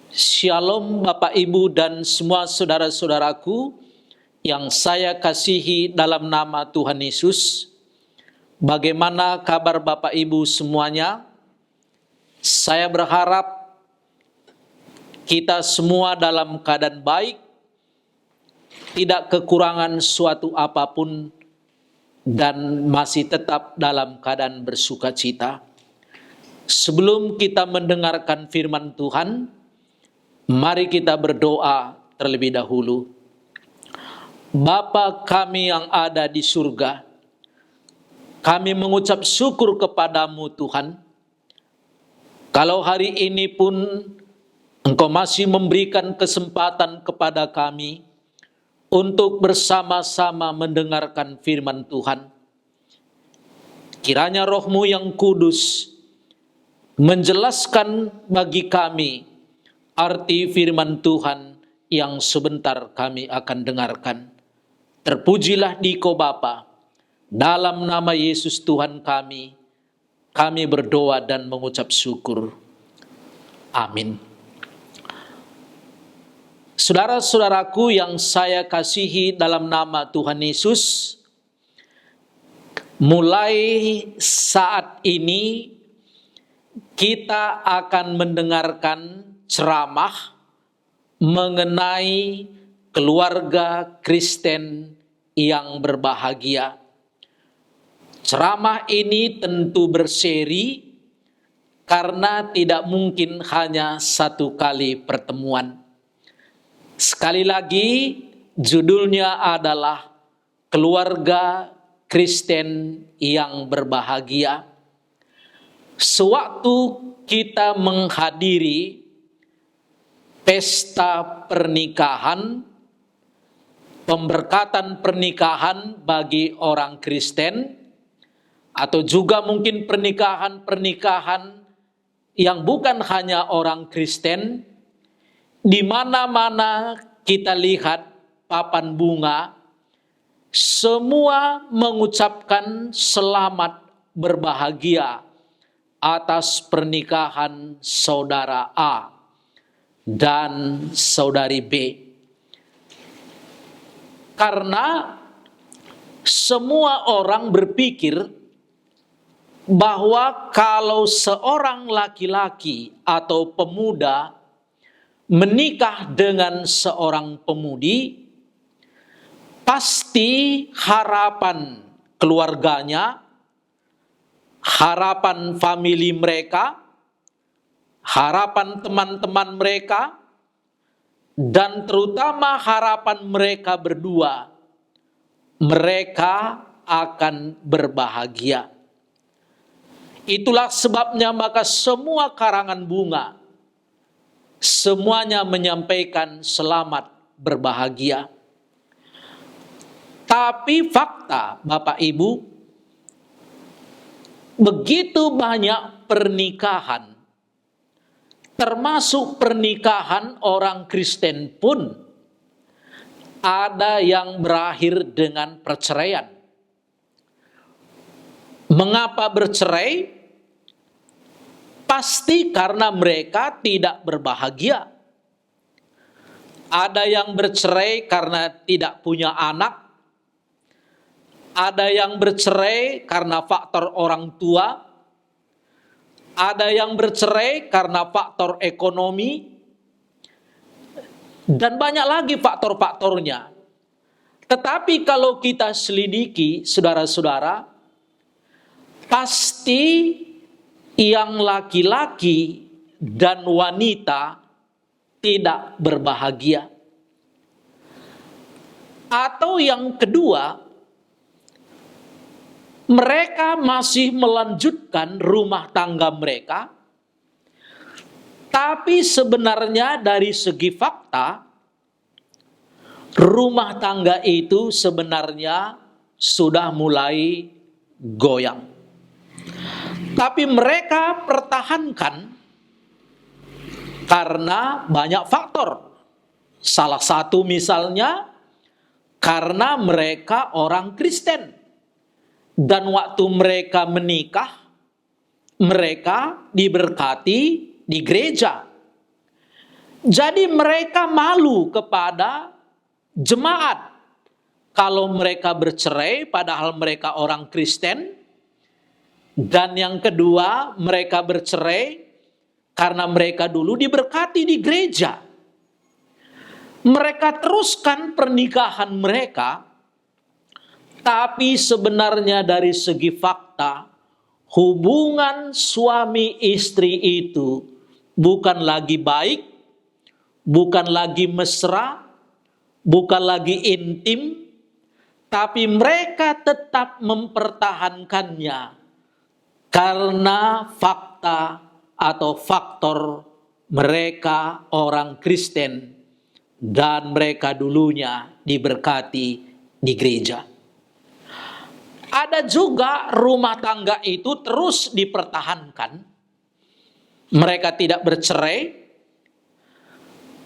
Shalom Bapak Ibu dan semua saudara-saudaraku yang saya kasihi dalam nama Tuhan Yesus. Bagaimana kabar Bapak Ibu semuanya? Saya berharap kita semua dalam keadaan baik, tidak kekurangan suatu apapun, dan masih tetap dalam keadaan bersukacita. Sebelum kita mendengarkan firman Tuhan, mari kita berdoa terlebih dahulu. Bapa kami yang ada di surga, kami mengucap syukur kepadamu Tuhan. Kalau hari ini pun Engkau masih memberikan kesempatan kepada kami untuk bersama-sama mendengarkan firman Tuhan. Kiranya Roh-Mu yang kudus menjelaskan bagi kami arti firman Tuhan yang sebentar kami akan dengarkan. Terpujilah Dikau Bapa. Dalam nama Yesus Tuhan kami berdoa dan mengucap syukur. Amin. Saudara-saudaraku yang saya kasihi dalam nama Tuhan Yesus, mulai saat ini kita akan mendengarkan ceramah mengenai keluarga Kristen yang berbahagia. Ceramah ini tentu berseri karena tidak mungkin hanya satu kali pertemuan. Sekali lagi, judulnya adalah Keluarga Kristen yang Berbahagia. Sewaktu kita menghadiri pesta pernikahan, pemberkatan pernikahan bagi orang Kristen, atau juga mungkin pernikahan-pernikahan yang bukan hanya orang Kristen, di mana-mana kita lihat papan bunga, semua mengucapkan selamat berbahagia atas pernikahan saudara A dan saudari B. Karena semua orang berpikir bahwa kalau seorang laki-laki atau pemuda menikah dengan seorang pemudi, pasti harapan keluarganya, harapan famili mereka, harapan teman-teman mereka, dan terutama harapan mereka berdua, mereka akan berbahagia. Itulah sebabnya maka semua karangan bunga, semuanya menyampaikan selamat berbahagia. Tapi fakta Bapak Ibu, begitu banyak pernikahan, termasuk pernikahan orang Kristen pun, ada yang berakhir dengan perceraian. Mengapa bercerai? Pasti karena mereka tidak berbahagia. Ada yang bercerai karena tidak punya anak. Ada yang bercerai karena faktor orang tua. Ada yang bercerai karena faktor ekonomi. Dan banyak lagi faktor-faktornya. Tetapi kalau kita selidiki, saudara-saudara, pasti yang laki-laki dan wanita tidak berbahagia. Atau yang kedua, mereka masih melanjutkan rumah tangga mereka, tapi sebenarnya dari segi fakta, rumah tangga itu sebenarnya sudah mulai goyang. Tapi mereka pertahankan karena banyak faktor. Salah satu misalnya karena mereka orang Kristen. Dan waktu mereka menikah, mereka diberkati di gereja. Jadi mereka malu kepada jemaat kalau mereka bercerai padahal mereka orang Kristen. Dan yang kedua, mereka bercerai karena mereka dulu diberkati di gereja. Mereka teruskan pernikahan mereka, tapi sebenarnya dari segi fakta, hubungan suami istri itu bukan lagi baik, bukan lagi mesra, bukan lagi intim, tapi mereka tetap mempertahankannya karena fakta atau faktor mereka orang Kristen dan mereka dulunya diberkati di gereja. Ada juga rumah tangga itu terus dipertahankan. Mereka tidak bercerai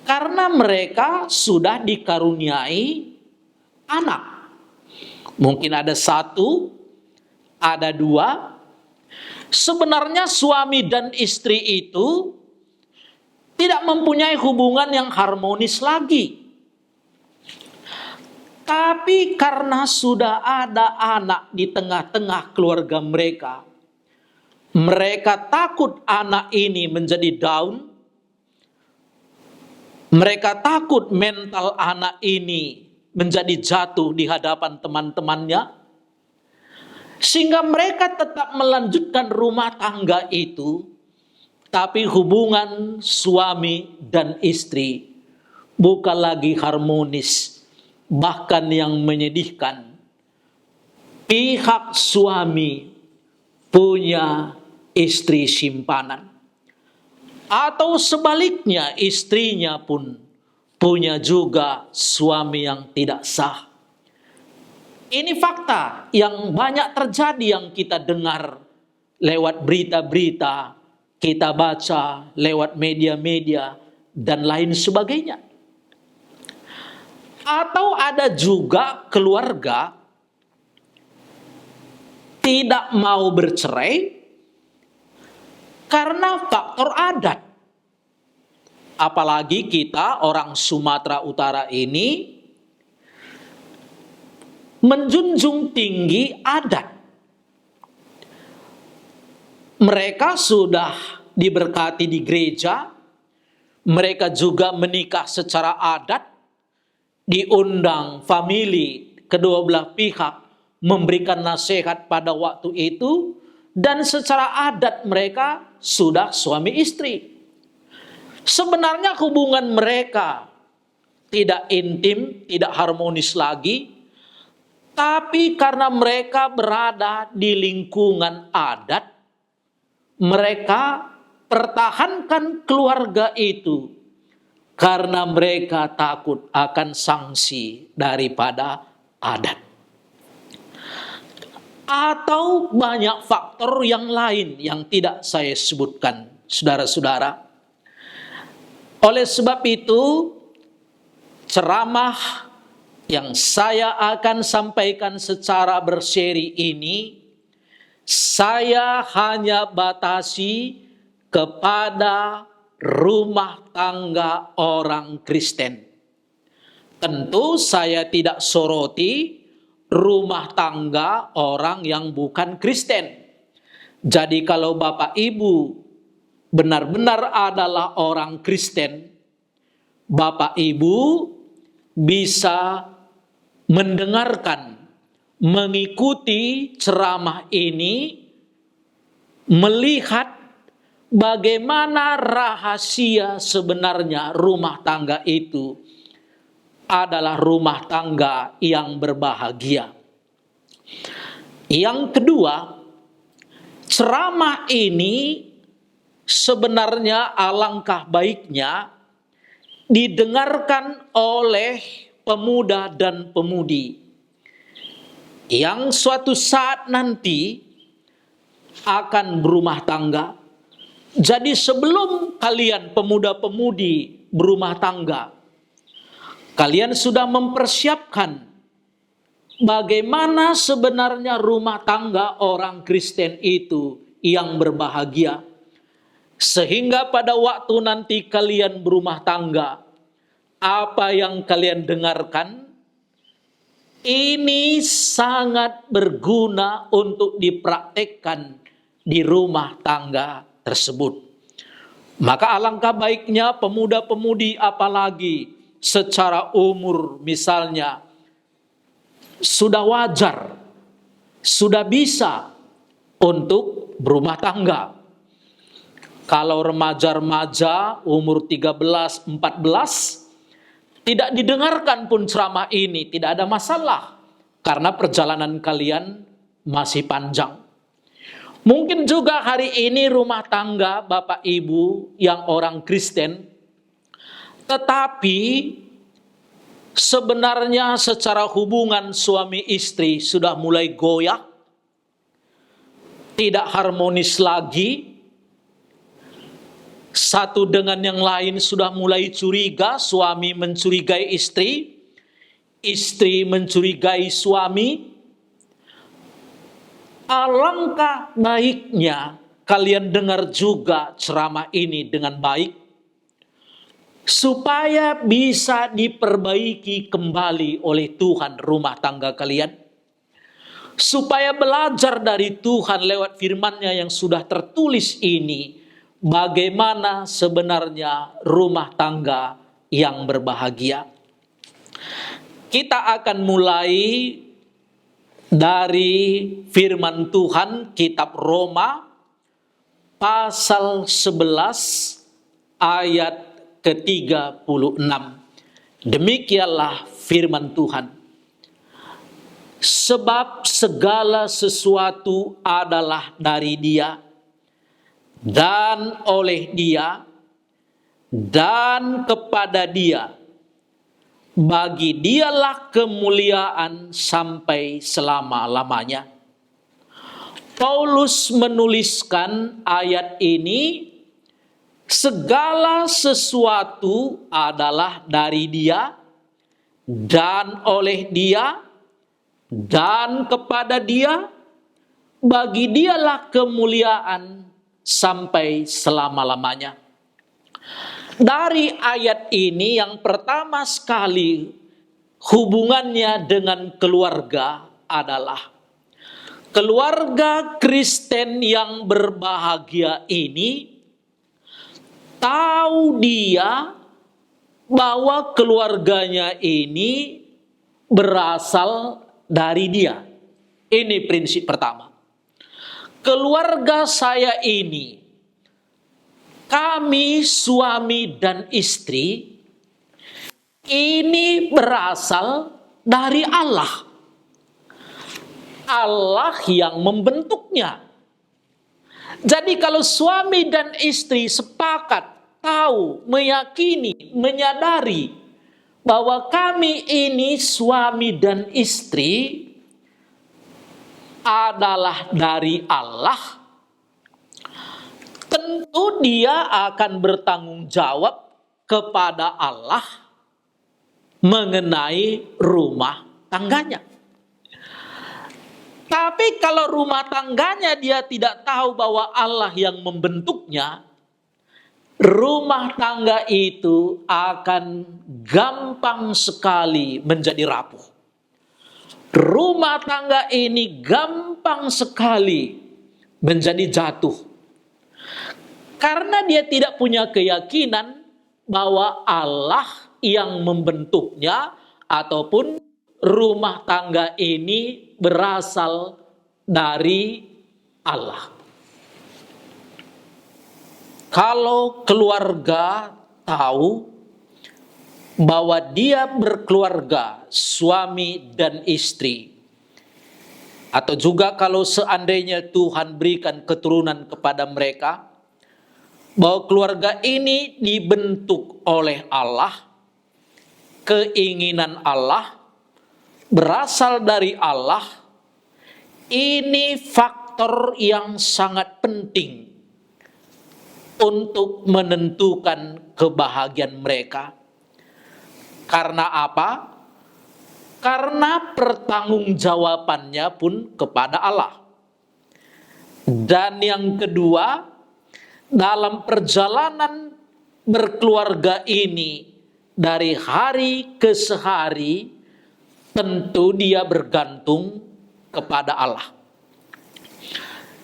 karena mereka sudah dikaruniai anak. Mungkin ada satu, ada dua. Sebenarnya suami dan istri itu tidak mempunyai hubungan yang harmonis lagi. Tapi karena sudah ada anak di tengah-tengah keluarga mereka, mereka takut anak ini menjadi down. Mereka takut mental anak ini menjadi jatuh di hadapan teman-temannya. Sehingga mereka tetap melanjutkan rumah tangga itu, tapi hubungan suami dan istri bukan lagi harmonis. Bahkan yang menyedihkan, pihak suami punya istri simpanan. Atau sebaliknya, istrinya pun punya juga suami yang tidak sah. Ini fakta yang banyak terjadi, yang kita dengar lewat berita-berita, kita baca lewat media-media, dan lain sebagainya. Atau ada juga keluarga tidak mau bercerai karena faktor adat. Apalagi kita orang Sumatera Utara ini menjunjung tinggi adat. Mereka sudah diberkati di gereja, mereka juga menikah secara adat, diundang famili kedua belah pihak memberikan nasihat pada waktu itu, dan secara adat mereka sudah suami istri. Sebenarnya hubungan mereka tidak intim, tidak harmonis lagi, tapi karena mereka berada di lingkungan adat, mereka pertahankan keluarga itu karena mereka takut akan sanksi daripada adat. Atau banyak faktor yang lain yang tidak saya sebutkan, saudara-saudara. Oleh sebab itu, ceramah yang saya akan sampaikan secara berseri ini, saya hanya batasi kepada rumah tangga orang Kristen. Tentu saya tidak soroti rumah tangga orang yang bukan Kristen. Jadi kalau Bapak Ibu benar-benar adalah orang Kristen, Bapak Ibu bisa mendengarkan, mengikuti ceramah ini, melihat bagaimana rahasia sebenarnya rumah tangga itu adalah rumah tangga yang berbahagia. Yang kedua, ceramah ini sebenarnya alangkah baiknya didengarkan oleh pemuda dan pemudi yang suatu saat nanti akan berumah tangga. Jadi sebelum kalian pemuda-pemudi berumah tangga, kalian sudah mempersiapkan bagaimana sebenarnya rumah tangga orang Kristen itu yang berbahagia. Sehingga pada waktu nanti kalian berumah tangga, apa yang kalian dengarkan ini sangat berguna untuk dipraktekkan di rumah tangga tersebut. Maka alangkah baiknya pemuda-pemudi, apalagi secara umur misalnya sudah wajar, sudah bisa untuk berumah tangga. Kalau remaja-remaja umur 13, 14 tidak didengarkan pun ceramah ini, tidak ada masalah. Karena perjalanan kalian masih panjang. Mungkin juga hari ini rumah tangga Bapak Ibu yang orang Kristen, tetapi sebenarnya secara hubungan suami istri sudah mulai goyah, tidak harmonis lagi. Satu dengan yang lain sudah mulai curiga, suami mencurigai istri, istri mencurigai suami. Alangkah baiknya kalian dengar juga ceramah ini dengan baik, supaya bisa diperbaiki kembali oleh Tuhan rumah tangga kalian. Supaya belajar dari Tuhan lewat firman-Nya yang sudah tertulis ini, bagaimana sebenarnya rumah tangga yang berbahagia. Kita akan mulai dari firman Tuhan kitab Roma pasal 11 ayat ke-36. Demikianlah firman Tuhan. Sebab segala sesuatu adalah dari Dia, dan oleh Dia, dan kepada Dia. Bagi Dialah kemuliaan sampai selama-lamanya. Paulus menuliskan ayat ini, segala sesuatu adalah dari Dia, dan oleh Dia, dan kepada Dia. Bagi Dialah kemuliaan sampai selama-lamanya. Dari ayat ini yang pertama sekali hubungannya dengan keluarga adalah keluarga Kristen yang berbahagia ini tahu dia bahwa keluarganya ini berasal dari Dia. Ini prinsip pertama. Keluarga saya ini, kami suami dan istri, ini berasal dari Allah. Allah yang membentuknya. Jadi kalau suami dan istri sepakat, tahu, meyakini, menyadari bahwa kami ini suami dan istri adalah dari Allah, tentu dia akan bertanggung jawab kepada Allah mengenai rumah tangganya. Tapi kalau rumah tangganya dia tidak tahu bahwa Allah yang membentuknya, rumah tangga itu akan gampang sekali menjadi rapuh. Rumah tangga ini gampang sekali menjadi jatuh. Karena dia tidak punya keyakinan bahwa Allah yang membentuknya ataupun rumah tangga ini berasal dari Allah. Kalau keluarga tahu bahwa dia berkeluarga, suami dan istri, atau juga kalau seandainya Tuhan berikan keturunan kepada mereka, bahwa keluarga ini dibentuk oleh Allah, keinginan Allah, berasal dari Allah, ini faktor yang sangat penting untuk menentukan kebahagiaan mereka. Karena apa? Karena pertanggungjawabannya pun kepada Allah. Dan yang kedua, dalam perjalanan berkeluarga ini dari hari ke hari, tentu dia bergantung kepada Allah.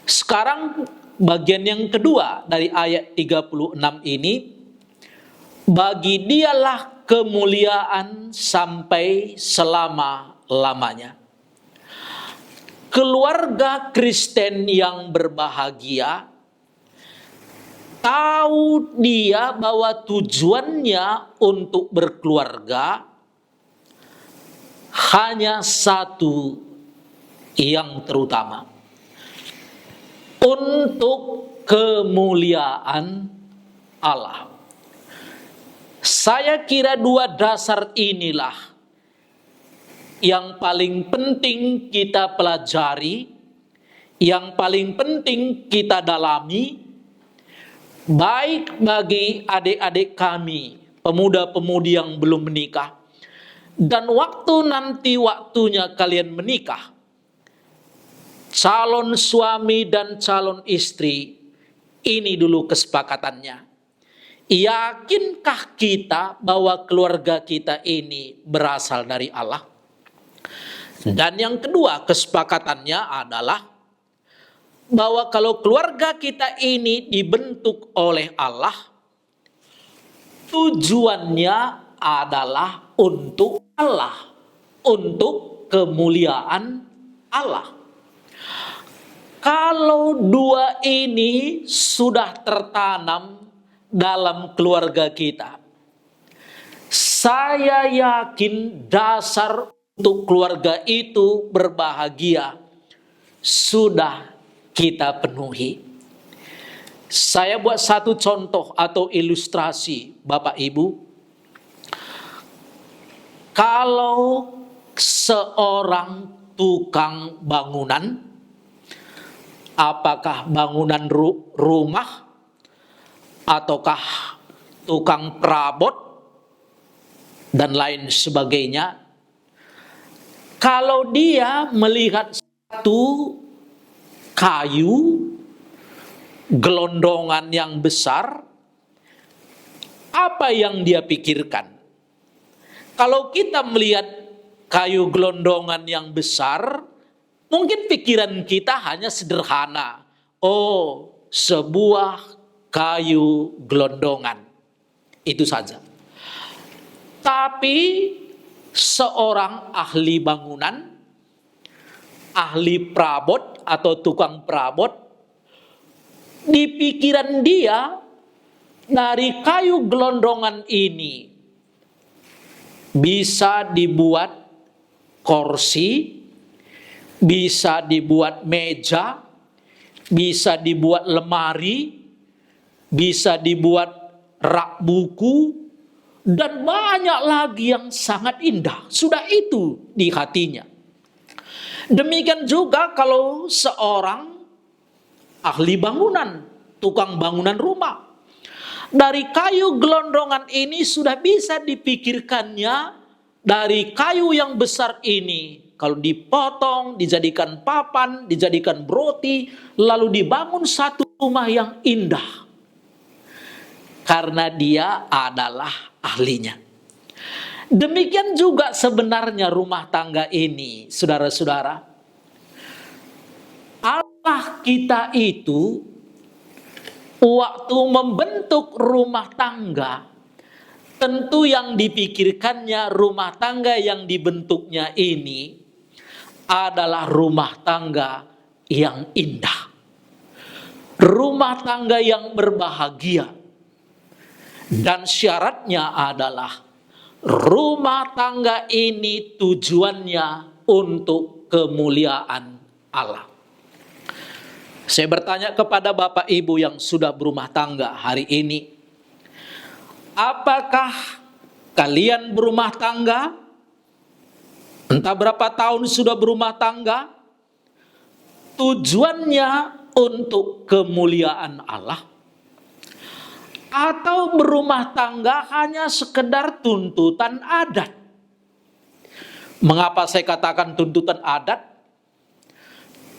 Sekarang bagian yang kedua dari ayat 36 ini, bagi dialah kemuliaan sampai selama-lamanya. Keluarga Kristen yang berbahagia tahu dia bahwa tujuannya untuk berkeluarga hanya satu yang terutama, untuk kemuliaan Allah. Saya kira dua dasar inilah yang paling penting kita pelajari, yang paling penting kita dalami, baik bagi adik-adik kami, pemuda-pemudi yang belum menikah, dan waktu waktunya kalian menikah, calon suami dan calon istri, ini dulu kesepakatannya. Yakinkah kita bahwa keluarga kita ini berasal dari Allah? Dan yang kedua kesepakatannya adalah bahwa kalau keluarga kita ini dibentuk oleh Allah, tujuannya adalah untuk Allah, untuk kemuliaan Allah. Kalau dua ini sudah tertanam dalam keluarga kita, saya yakin dasar untuk keluarga itu berbahagia sudah kita penuhi. Saya buat satu contoh atau ilustrasi, Bapak Ibu. Kalau seorang tukang bangunan, apakah bangunan rumah, ataukah tukang perabot, dan lain sebagainya, kalau dia melihat satu kayu gelondongan yang besar, apa yang dia pikirkan? Kalau kita melihat kayu gelondongan yang besar, mungkin pikiran kita hanya sederhana. Oh, sebuah kayu gelondongan. Itu saja. Tapi seorang ahli bangunan, ahli perabot atau tukang perabot, di pikiran dia dari kayu gelondongan ini bisa dibuat kursi, bisa dibuat meja, bisa dibuat lemari, bisa dibuat rak buku, dan banyak lagi yang sangat indah. Sudah itu di hatinya. Demikian juga kalau seorang ahli bangunan, tukang bangunan rumah, dari kayu gelondongan ini sudah bisa dipikirkannya, dari kayu yang besar ini, kalau dipotong, dijadikan papan, dijadikan broti, lalu dibangun satu rumah yang indah. Karena dia adalah ahlinya. Demikian juga sebenarnya rumah tangga ini, saudara-saudara. Allah kita itu waktu membentuk rumah tangga, tentu yang dipikirkannya rumah tangga yang dibentuknya ini adalah rumah tangga yang indah, rumah tangga yang berbahagia, dan syaratnya adalah rumah tangga ini tujuannya untuk kemuliaan Allah. Saya bertanya kepada Bapak Ibu yang sudah berumah tangga hari ini, apakah kalian berumah tangga? Entah berapa tahun sudah berumah tangga? Tujuannya untuk kemuliaan Allah? Atau berumah tangga hanya sekedar tuntutan adat? Mengapa saya katakan tuntutan adat?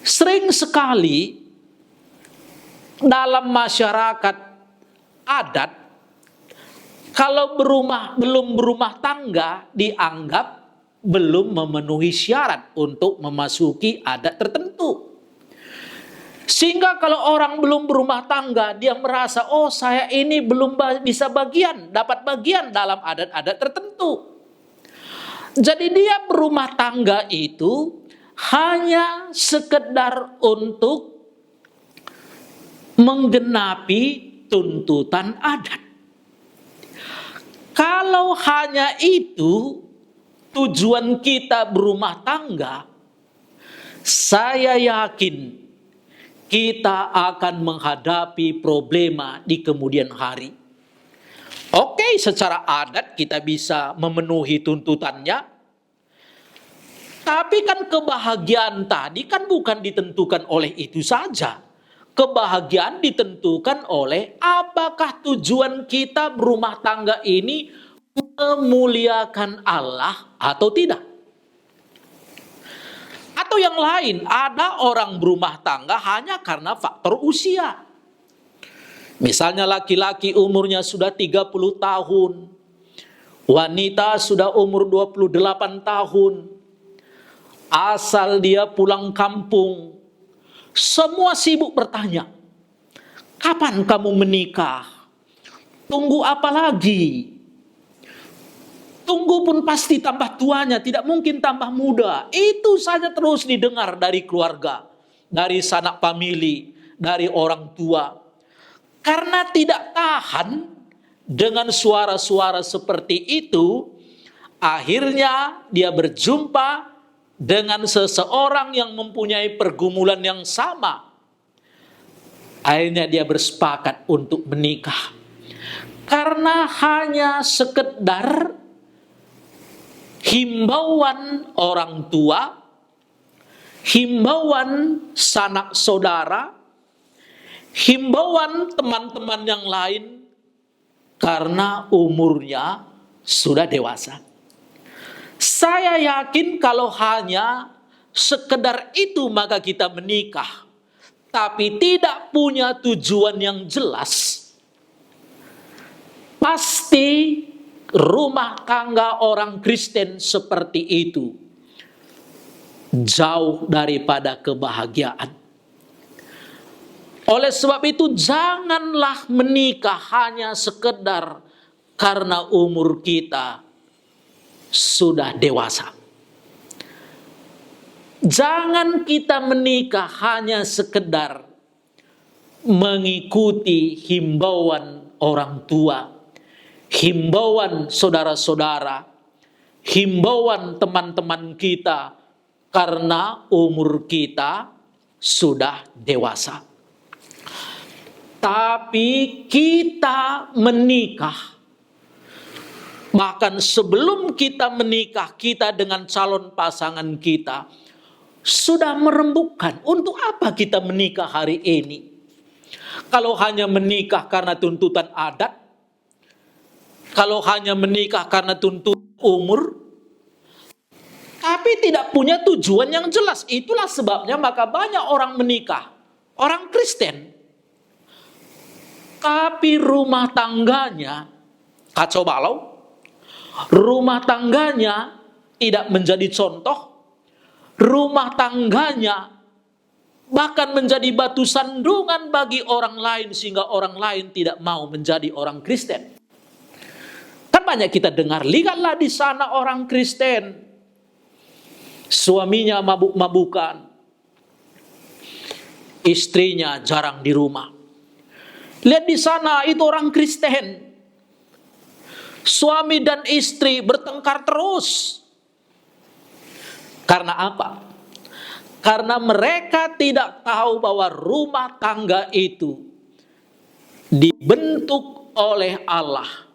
Sering sekali dalam masyarakat adat, kalau belum berumah tangga dianggap belum memenuhi syarat untuk memasuki adat tertentu. Sehingga kalau orang belum berumah tangga, dia merasa, oh saya ini belum bisa dapat bagian dalam adat-adat tertentu. Jadi dia berumah tangga itu hanya sekedar untuk menggenapi tuntutan adat. Kalau hanya itu tujuan kita berumah tangga, saya yakin kita akan menghadapi problema di kemudian hari. Oke, secara adat kita bisa memenuhi tuntutannya, tapi kan kebahagiaan tadi kan bukan ditentukan oleh itu saja. Kebahagiaan ditentukan oleh apakah tujuan kita berumah tangga ini memuliakan Allah atau tidak. Atau yang lain, ada orang berumah tangga hanya karena faktor usia. Misalnya laki-laki umurnya sudah 30 tahun, wanita sudah umur 28 tahun, asal dia pulang kampung. Semua sibuk bertanya, kapan kamu menikah? Tunggu apa lagi? Tunggu pun pasti tambah tuanya, tidak mungkin tambah muda. Itu saja terus didengar dari keluarga, dari sanak famili, dari orang tua. Karena tidak tahan dengan suara-suara seperti itu, akhirnya dia berjumpa dengan seseorang yang mempunyai pergumulan yang sama. Akhirnya dia bersepakat untuk menikah. Karena hanya sekedar himbauan orang tua, himbauan sanak saudara, himbauan teman-teman yang lain, karena umurnya sudah dewasa. Saya yakin kalau hanya sekedar itu maka kita menikah, tapi tidak punya tujuan yang jelas, pasti rumah tangga orang Kristen seperti itu jauh daripada kebahagiaan. Oleh sebab itu janganlah menikah hanya sekedar karena umur kita sudah dewasa. Jangan kita menikah hanya sekedar mengikuti himbauan orang tua, himbauan saudara-saudara, himbauan teman-teman kita karena umur kita sudah dewasa. Tapi kita menikah, bahkan sebelum kita menikah, kita dengan calon pasangan kita sudah merembukkan untuk apa kita menikah hari ini. Kalau hanya menikah karena tuntutan adat, kalau hanya menikah karena tuntutan umur, tapi tidak punya tujuan yang jelas. Itulah sebabnya maka banyak orang menikah, orang Kristen, tapi rumah tangganya kacau balau. Rumah tangganya tidak menjadi contoh. Rumah tangganya bahkan menjadi batu sandungan bagi orang lain, sehingga orang lain tidak mau menjadi orang Kristen. Kan banyak kita dengar, lihatlah di sana orang Kristen, suaminya mabuk-mabukan, istrinya jarang di rumah. Lihat di sana, itu orang Kristen. Suami dan istri bertengkar terus. Karena apa? Karena mereka tidak tahu bahwa rumah tangga itu dibentuk oleh Allah.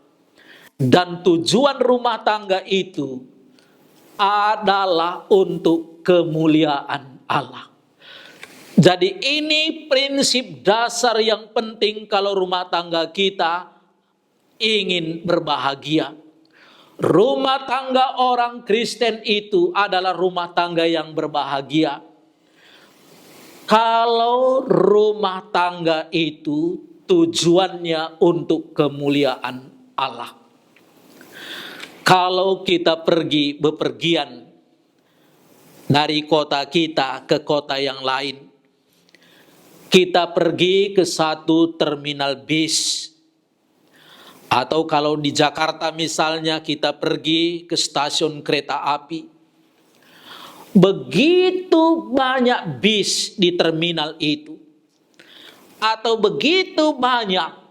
Dan tujuan rumah tangga itu adalah untuk kemuliaan Allah. Jadi ini prinsip dasar yang penting kalau rumah tangga kita ingin berbahagia. Rumah tangga orang Kristen itu adalah rumah tangga yang berbahagia. Kalau rumah tangga itu tujuannya untuk kemuliaan Allah. Kalau kita pergi bepergian dari kota kita ke kota yang lain, kita pergi ke satu terminal bis, atau kalau di Jakarta misalnya kita pergi ke stasiun kereta api, begitu banyak bis di terminal itu, atau begitu banyak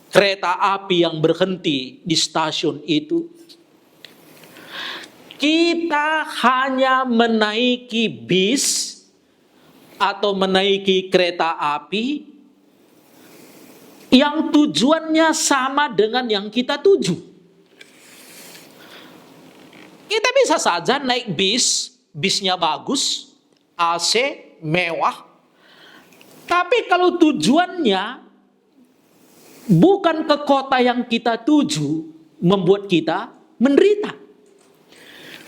kereta api yang berhenti di stasiun itu, kita hanya menaiki bis atau menaiki kereta api yang tujuannya sama dengan yang kita tuju. Kita bisa saja naik bis, bisnya bagus, AC, mewah. Tapi kalau tujuannya bukan ke kota yang kita tuju, membuat kita menderita.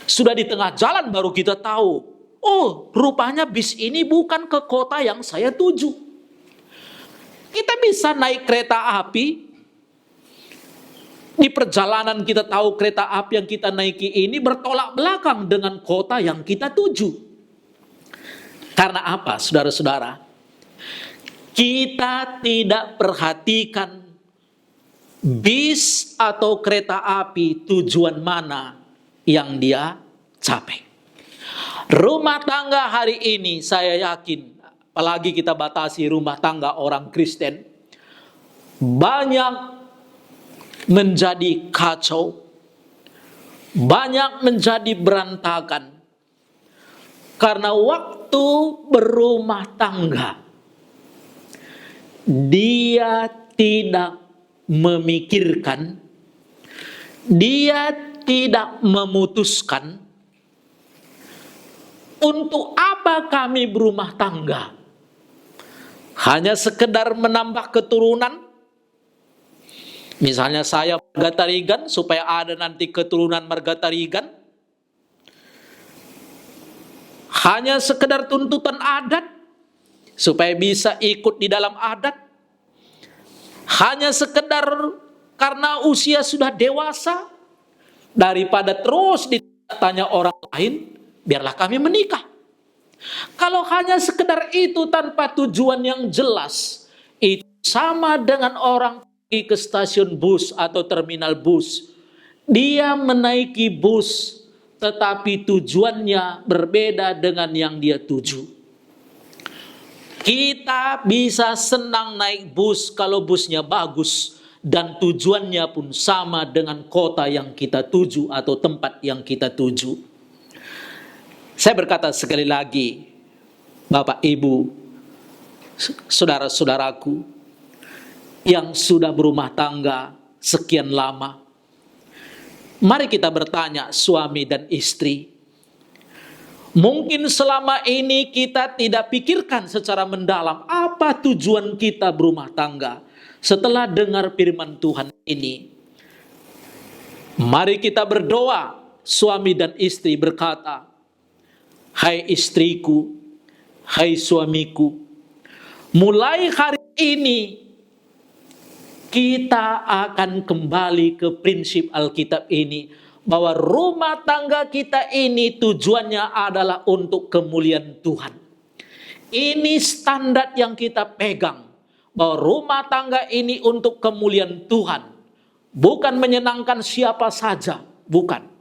Sudah di tengah jalan baru kita tahu, oh rupanya bis ini bukan ke kota yang saya tuju. Kita bisa naik kereta api, di perjalanan kita tahu kereta api yang kita naiki ini bertolak belakang dengan kota yang kita tuju. Karena apa, saudara-saudara? Kita tidak perhatikan bis atau kereta api tujuan mana yang dia capai. Rumah tangga hari ini saya yakin, apalagi kita batasi rumah tangga orang Kristen, banyak menjadi kacau, banyak menjadi berantakan, karena waktu berumah tangga, dia tidak memikirkan, dia tidak memutuskan, untuk apa kami berumah tangga? Hanya sekedar menambah keturunan. Misalnya saya marga Tarigan, supaya ada nanti keturunan marga Tarigan. Hanya sekedar tuntutan adat, supaya bisa ikut di dalam adat. Hanya sekedar karena usia sudah dewasa, daripada terus ditanya orang lain, biarlah kami menikah. Kalau hanya sekedar itu tanpa tujuan yang jelas, itu sama dengan orang pergi ke stasiun bus atau terminal bus. Dia menaiki bus, tetapi tujuannya berbeda dengan yang dia tuju. Kita bisa senang naik bus kalau busnya bagus, dan tujuannya pun sama dengan kota yang kita tuju atau tempat yang kita tuju. Saya berkata sekali lagi, Bapak, Ibu, saudara-saudaraku yang sudah berumah tangga sekian lama, mari kita bertanya, suami dan istri. Mungkin selama ini kita tidak pikirkan secara mendalam apa tujuan kita berumah tangga. Setelah dengar firman Tuhan ini, mari kita berdoa. Suami dan istri berkata, hai istriku, hai suamiku, mulai hari ini kita akan kembali ke prinsip Alkitab ini, bahwa rumah tangga kita ini tujuannya adalah untuk kemuliaan Tuhan. Ini standar yang kita pegang, bahwa rumah tangga ini untuk kemuliaan Tuhan, bukan menyenangkan siapa saja, bukan.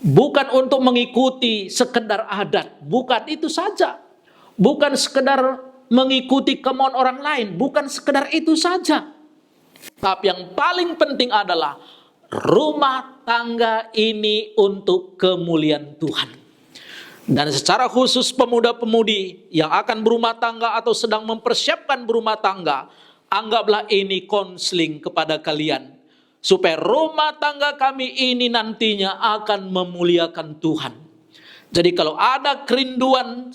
Bukan untuk mengikuti sekedar adat, bukan itu saja. Bukan sekedar mengikuti kemauan orang lain, bukan sekedar itu saja. Tapi yang paling penting adalah rumah tangga ini untuk kemuliaan Tuhan. Dan secara khusus pemuda-pemudi yang akan berumah tangga atau sedang mempersiapkan berumah tangga, anggaplah ini konseling kepada kalian, supaya rumah tangga kami ini nantinya akan memuliakan Tuhan. Jadi kalau ada kerinduan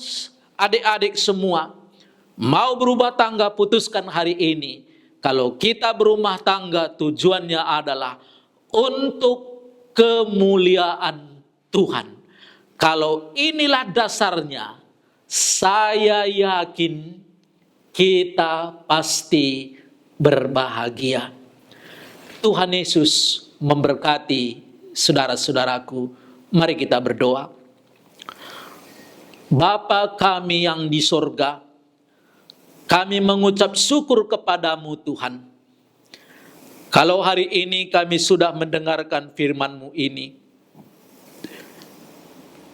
adik-adik semua, mau berumah tangga, putuskan hari ini. Kalau kita berumah tangga tujuannya adalah untuk kemuliaan Tuhan. Kalau inilah dasarnya, saya yakin kita pasti berbahagia. Tuhan Yesus memberkati saudara-saudaraku. Mari kita berdoa. Bapa kami yang di sorga, kami mengucap syukur kepadamu Tuhan. Kalau hari ini kami sudah mendengarkan firman-Mu ini,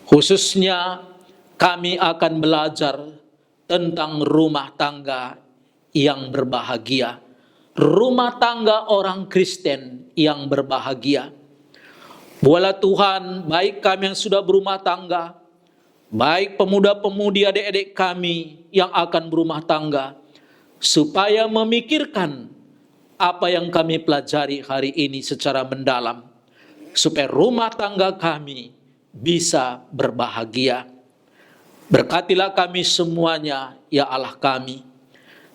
khususnya kami akan belajar tentang rumah tangga yang berbahagia. Rumah tangga orang Kristen yang berbahagia. Buatlah Tuhan, baik kami yang sudah berumah tangga, baik pemuda-pemudi adik-adik kami yang akan berumah tangga, supaya memikirkan apa yang kami pelajari hari ini secara mendalam, supaya rumah tangga kami bisa berbahagia. Berkatilah kami semuanya, ya Allah kami.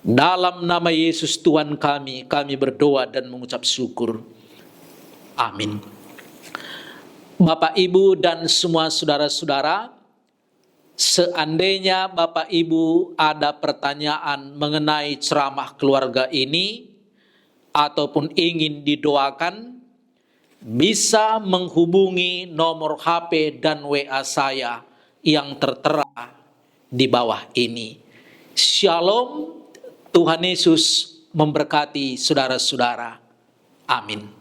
Dalam nama Yesus Tuhan kami berdoa dan mengucap syukur. Amin. Bapak, Ibu, dan semua saudara-saudara, seandainya Bapak Ibu ada pertanyaan mengenai ceramah keluarga ini, ataupun ingin didoakan, bisa menghubungi nomor HP dan WA saya yang tertera di bawah ini. Shalom, Tuhan Yesus memberkati saudara-saudara. Amin.